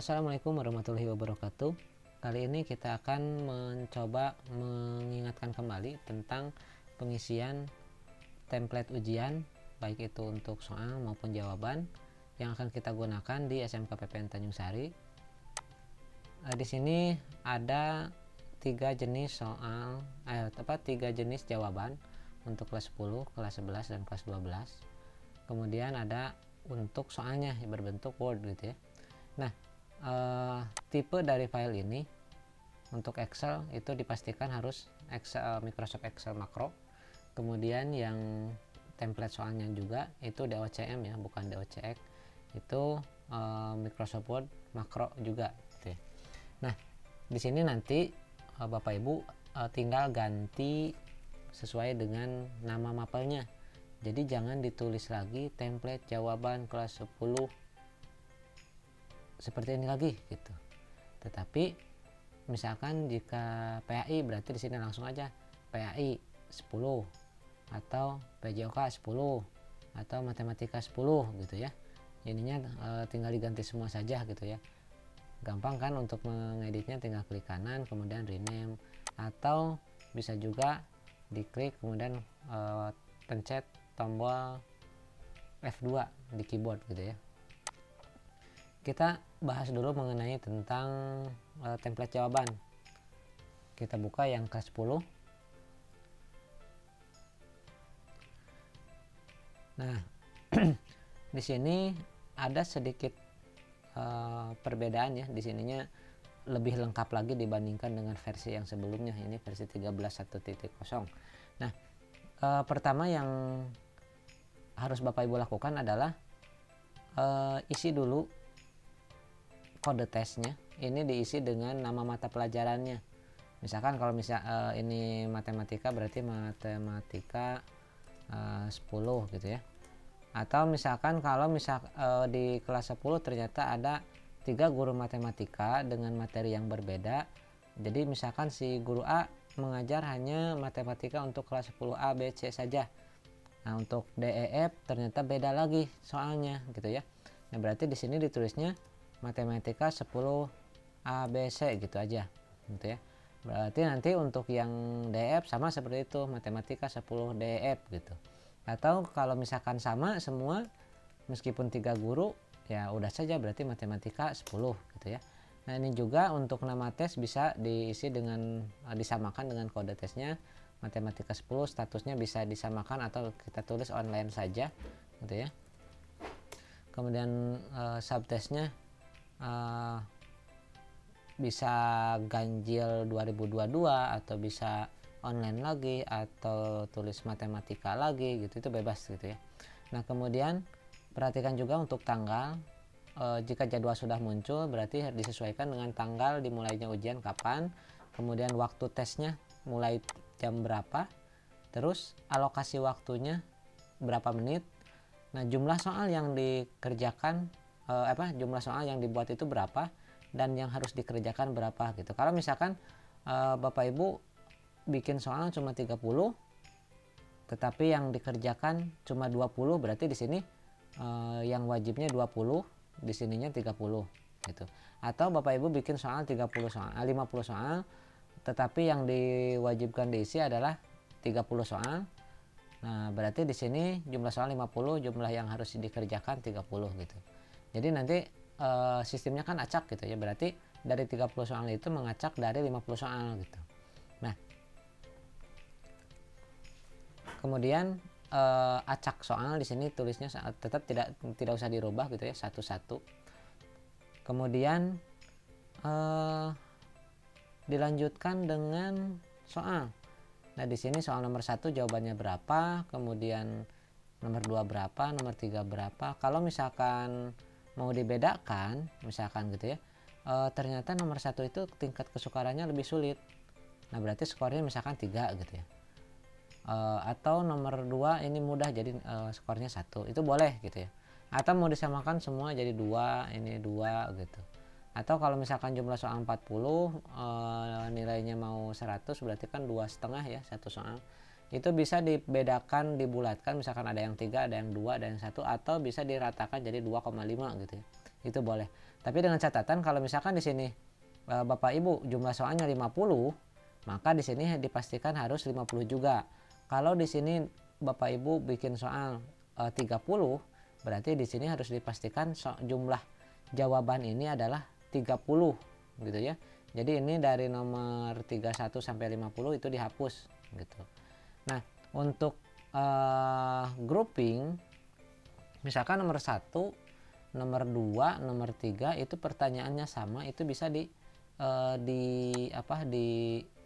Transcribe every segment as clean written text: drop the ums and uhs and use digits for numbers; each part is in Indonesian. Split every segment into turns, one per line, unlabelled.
Assalamualaikum warahmatullahi wabarakatuh. Kali ini kita akan mencoba mengingatkan kembali tentang pengisian template ujian, baik itu untuk soal maupun jawaban yang akan kita gunakan di SMK PPN Tanjung Sari. Di sini ada tiga jenis soal, tiga jenis jawaban untuk kelas 10, kelas 11, dan kelas 12. Kemudian ada untuk soalnya berbentuk Word gitu ya. Nah, tipe dari file ini untuk Excel itu dipastikan harus Microsoft Excel makro. Kemudian yang template soalnya juga itu DOCM ya, bukan DOCX. Itu Microsoft Word makro juga gitu ya. Nah, di sini nanti Bapak Ibu tinggal ganti sesuai dengan nama mapelnya. Jadi jangan ditulis lagi template jawaban kelas 10 seperti ini lagi gitu. Tetapi misalkan jika PAI berarti di sini langsung aja PAI 10 atau PJOK 10 atau matematika 10 gitu ya. Ininya tinggal diganti semua saja gitu ya. Gampang kan untuk mengeditnya, tinggal klik kanan kemudian rename, atau bisa juga diklik kemudian pencet tombol F2 di keyboard gitu ya. Kita bahas dulu mengenai tentang template jawaban. Kita buka yang kelas 10. Nah, di sini ada sedikit perbedaan ya. Di sininya lebih lengkap lagi dibandingkan dengan versi yang sebelumnya. Ini versi 13.1.0. Nah, pertama yang harus Bapak Ibu lakukan adalah isi dulu kode tesnya. Ini diisi dengan nama mata pelajarannya. Misalkan kalau ini matematika berarti matematika 10 gitu ya. Atau misalkan kalau di kelas 10 ternyata ada 3 guru matematika dengan materi yang berbeda. Jadi misalkan si guru A mengajar hanya matematika untuk kelas 10 A, B, C saja. Nah, untuk D, E, F ternyata beda lagi soalnya gitu ya. Nah, berarti di sini ditulisnya matematika 10 A, B, C gitu aja gitu ya. Berarti nanti untuk yang DF sama seperti itu, matematika 10 DF gitu. Atau kalau misalkan sama semua meskipun 3 guru ya udah saja berarti matematika 10 gitu ya. Nah, ini juga untuk nama tes bisa diisi dengan disamakan dengan kode tesnya. Matematika 10 statusnya bisa disamakan atau kita tulis online saja gitu ya. Kemudian subtesnya bisa ganjil 2022 atau bisa online lagi atau tulis matematika lagi gitu, itu bebas gitu ya. Nah, kemudian perhatikan juga untuk tanggal. Jika jadwal sudah muncul berarti disesuaikan dengan tanggal dimulainya ujian kapan, kemudian waktu tesnya mulai jam berapa, terus alokasi waktunya berapa menit. Nah, jumlah soal yang dikerjakan jumlah soal yang dibuat itu berapa dan yang harus dikerjakan berapa gitu. Kalau misalkan Bapak Ibu bikin soal cuma 30 tetapi yang dikerjakan cuma 20, berarti di sini yang wajibnya 20, di sininya 30 gitu. Atau Bapak Ibu bikin soal 50 soal tetapi yang diwajibkan diisi adalah 30 soal. Nah, berarti di sini jumlah soal 50, jumlah yang harus dikerjakan 30 gitu. Jadi nanti sistemnya kan acak gitu ya. Berarti dari 30 soal itu mengacak dari 50 soal gitu. Nah, kemudian acak soal di sini tulisnya tetap tidak usah dirubah gitu ya, satu-satu. Kemudian dilanjutkan dengan soal. Nah, di sini soal nomor 1 jawabannya berapa, kemudian nomor 2 berapa, nomor 3 berapa. Kalau misalkan mau dibedakan, misalkan gitu ya, ternyata nomor 1 itu tingkat kesukarannya lebih sulit. Nah, berarti skornya misalkan 3 gitu ya. Atau nomor 2 ini mudah jadi skornya 1, itu boleh gitu ya. Atau mau disamakan semua jadi 2, ini 2 gitu. Atau kalau misalkan jumlah soal 40, nilainya mau 100 berarti kan 2,5 ya satu soal. Itu bisa dibedakan, dibulatkan, misalkan ada yang 3, ada yang 2, ada yang 1, atau bisa diratakan jadi 2,5 gitu ya. itu boleh. Tapi dengan catatan kalau misalkan di sini Bapak Ibu jumlah soalnya 50, maka di sini dipastikan harus 50 juga. Kalau di sini Bapak Ibu bikin soal 30, berarti di sini harus dipastikan jumlah jawaban ini adalah 30 gitu ya. Jadi ini dari nomor 31 sampai 50 itu dihapus gitu. Nah, untuk grouping misalkan nomor 1, nomor 2, nomor 3 itu pertanyaannya sama, itu bisa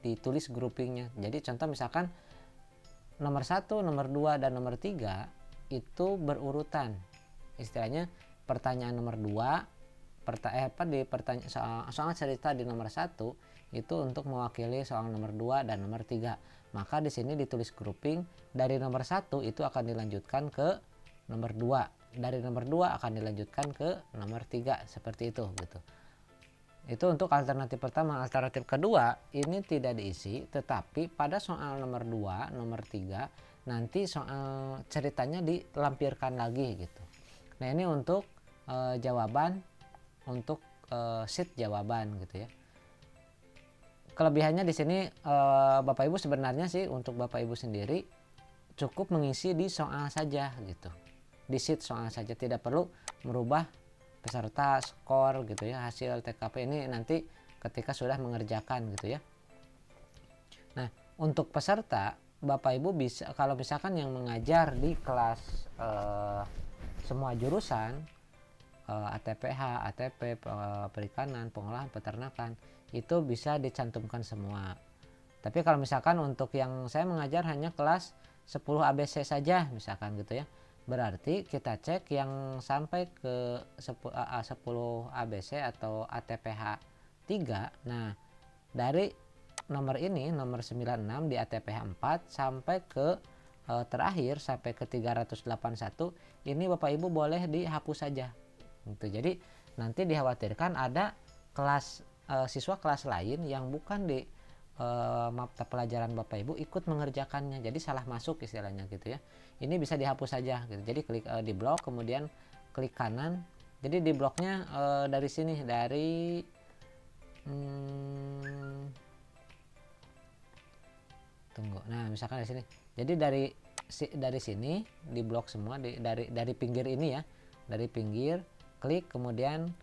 ditulis groupingnya. Jadi contoh misalkan nomor 1, nomor 2 dan nomor 3 itu berurutan. Istilahnya pertanyaan nomor 2 soal cerita di nomor 1 itu untuk mewakili soal nomor 2 dan nomor 3. Maka di sini ditulis grouping dari nomor 1 itu akan dilanjutkan ke nomor 2. Dari nomor 2 akan dilanjutkan ke nomor 3 seperti itu gitu. Itu untuk alternatif pertama. Alternatif kedua ini tidak diisi, tetapi pada soal nomor 2, nomor 3 nanti soal ceritanya dilampirkan lagi gitu. Nah, ini untuk jawaban untuk sheet jawaban gitu ya. Kelebihannya di sini Bapak Ibu sebenarnya sih untuk Bapak Ibu sendiri cukup mengisi di soal saja gitu. Di sheet soal saja, tidak perlu merubah peserta, skor gitu ya, hasil TKP ini nanti ketika sudah mengerjakan gitu ya. Nah, untuk peserta Bapak Ibu bisa, kalau misalkan yang mengajar di kelas semua jurusan ATPH, ATP, perikanan, pengolahan, peternakan itu bisa dicantumkan semua. Tapi kalau misalkan untuk yang saya mengajar hanya kelas 10 ABC saja misalkan gitu ya, berarti kita cek yang sampai ke 10 ABC atau ATPH 3. Nah, dari nomor ini, nomor 96 di ATPH 4 sampai ke terakhir sampai ke 381, ini Bapak Ibu boleh dihapus saja gitu. Jadi nanti dikhawatirkan ada kelas siswa kelas lain yang bukan di mata pelajaran Bapak Ibu ikut mengerjakannya, jadi salah masuk istilahnya gitu ya. Ini bisa dihapus saja gitu. Jadi klik di blok, kemudian klik kanan. Jadi di bloknya dari sini, dari tunggu. Nah, misalkan dari sini. Jadi dari sini di blok semua, dari pinggir ini ya, dari pinggir klik, kemudian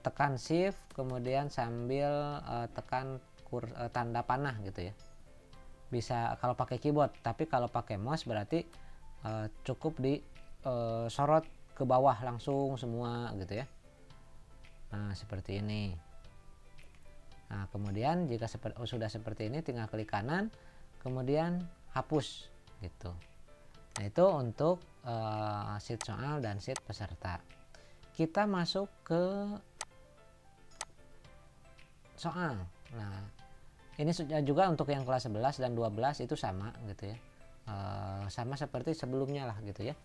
tekan shift, kemudian sambil tekan tanda panah gitu ya. Bisa kalau pakai keyboard, tapi kalau pakai mouse berarti cukup di sorot ke bawah langsung semua gitu ya. Nah, seperti ini. Nah, kemudian jika sudah seperti ini tinggal klik kanan, kemudian hapus gitu. Nah, itu untuk sheet soal dan sheet peserta. Kita masuk ke soal. Nah, ini juga untuk yang kelas 11 dan 12 itu sama gitu ya. Sama seperti sebelumnya lah gitu ya.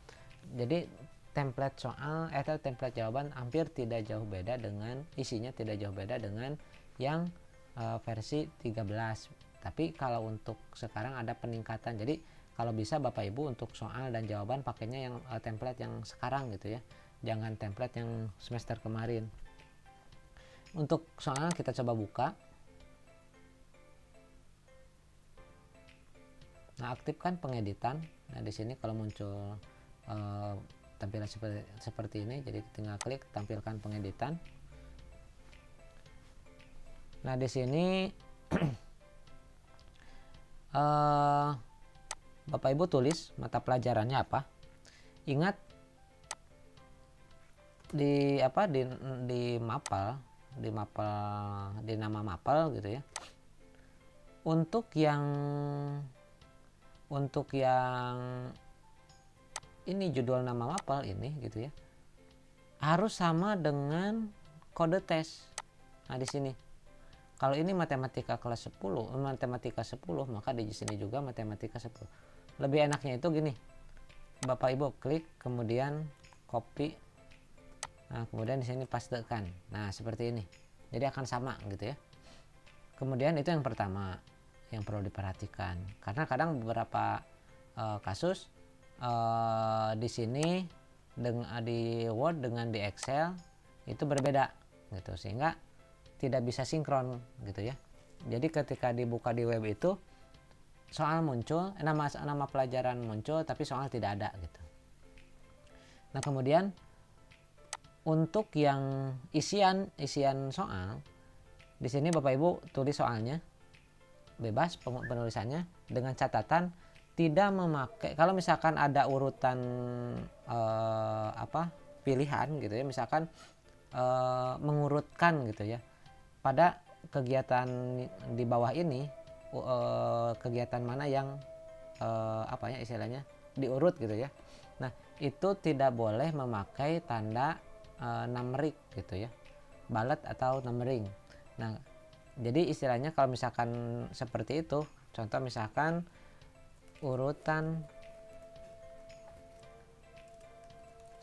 Jadi template soal atau template jawaban hampir tidak jauh beda dengan isinya, tidak jauh beda dengan yang versi 13. Tapi kalau untuk sekarang ada peningkatan. Jadi kalau bisa Bapak Ibu untuk soal dan jawaban pakainya yang template yang sekarang gitu ya. Jangan template yang semester kemarin. Untuk soal kita coba buka. Nah, aktifkan pengeditan. Nah, di sini kalau muncul tampilan seperti ini, jadi tinggal klik tampilkan pengeditan. Nah, di sini Bapak Ibu tulis mata pelajarannya apa. Ingat di mapel, di nama mapel gitu ya. Untuk yang ini judul nama mapel ini gitu ya, harus sama dengan kode tes. Nah, di sini kalau ini matematika kelas 10, maka di sini juga matematika 10. Lebih enaknya itu gini, Bapak Ibu klik kemudian copy, nah kemudian di sini pastekan. Nah, seperti ini, jadi akan sama gitu ya. Kemudian itu yang pertama yang perlu diperhatikan, karena kadang beberapa kasus di sini di Word dengan di Excel itu berbeda gitu, sehingga tidak bisa sinkron gitu ya. Jadi ketika dibuka di web itu soal muncul, nama pelajaran muncul tapi soal tidak ada gitu. Nah kemudian untuk yang isian soal, di sini Bapak Ibu tulis soalnya bebas penulisannya dengan catatan tidak memakai, kalau misalkan ada urutan pilihan gitu ya, misalkan mengurutkan gitu ya pada kegiatan di bawah ini, kegiatan mana yang istilahnya diurut gitu ya. Nah itu tidak boleh memakai tanda numerik gitu ya, bullet atau numbering. Nah jadi istilahnya kalau misalkan seperti itu, contoh misalkan urutan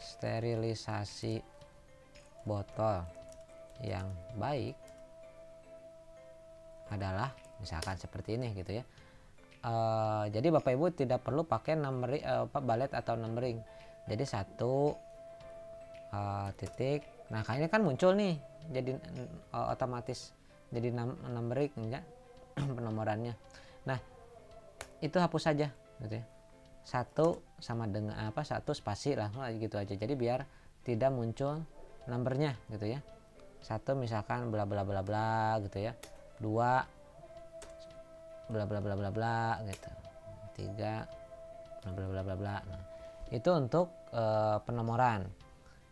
sterilisasi botol yang baik adalah misalkan seperti ini gitu ya. Jadi Bapak Ibu tidak perlu pakai bullet atau numbering. Jadi 1 titik. Nah kayaknya kan muncul nih, jadi otomatis jadi numbering enggak penomorannya. Nah itu hapus saja gitu ya. 1 sama dengan 1 spasi lah gitu aja. Jadi biar tidak muncul numbernya gitu ya. 1 misalkan bla bla bla bla gitu ya. 2 bla bla bla bla bla gitu. 3 bla bla bla bla bla. Nah, itu untuk penomoran.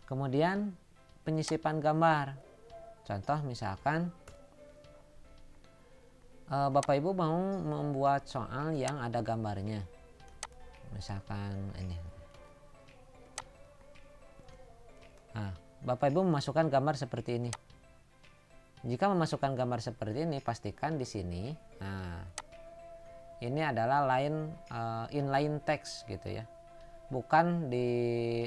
Kemudian penyisipan gambar. Contoh misalkan Bapak Ibu mau membuat soal yang ada gambarnya, misalkan ini. Nah, Bapak Ibu memasukkan gambar seperti ini. Jika memasukkan gambar seperti ini, pastikan di sini, nah ini adalah inline text gitu ya, bukan di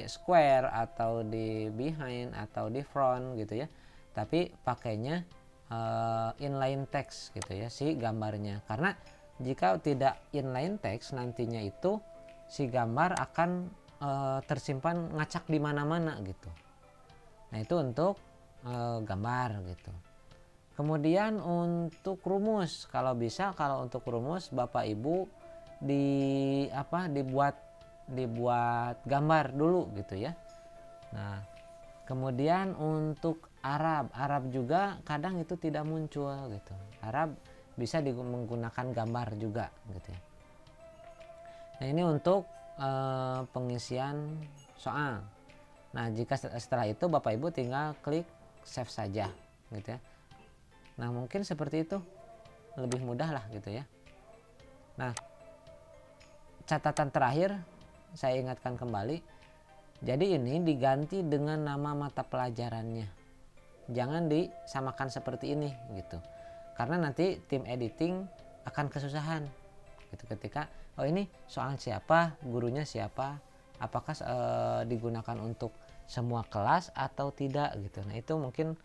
square atau di behind atau di front gitu ya, tapi pakainya inline text gitu ya si gambarnya. Karena jika tidak inline text nantinya itu si gambar akan tersimpan ngacak di mana-mana gitu. Nah itu untuk gambar gitu. Kemudian untuk rumus, kalau bisa, kalau untuk rumus Bapak Ibu dibuat gambar dulu gitu ya. Nah kemudian untuk Arab juga kadang itu tidak muncul gitu. Arab bisa menggunakan gambar juga gitu ya. Nah ini untuk pengisian soal. Nah jika setelah itu Bapak Ibu tinggal klik save saja gitu ya. Nah mungkin seperti itu lebih mudah lah gitu ya. Nah catatan terakhir saya ingatkan kembali, jadi ini diganti dengan nama mata pelajarannya. Jangan disamakan seperti ini gitu. Karena nanti tim editing akan kesusahan gitu ketika ini soal siapa, gurunya siapa, apakah digunakan untuk semua kelas atau tidak gitu. Nah itu mungkin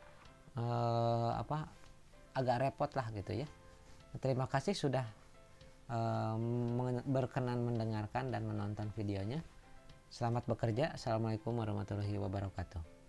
agak repot lah gitu ya. Terima kasih sudah berkenan mendengarkan dan menonton videonya. Selamat bekerja. Assalamualaikum warahmatullahi wabarakatuh.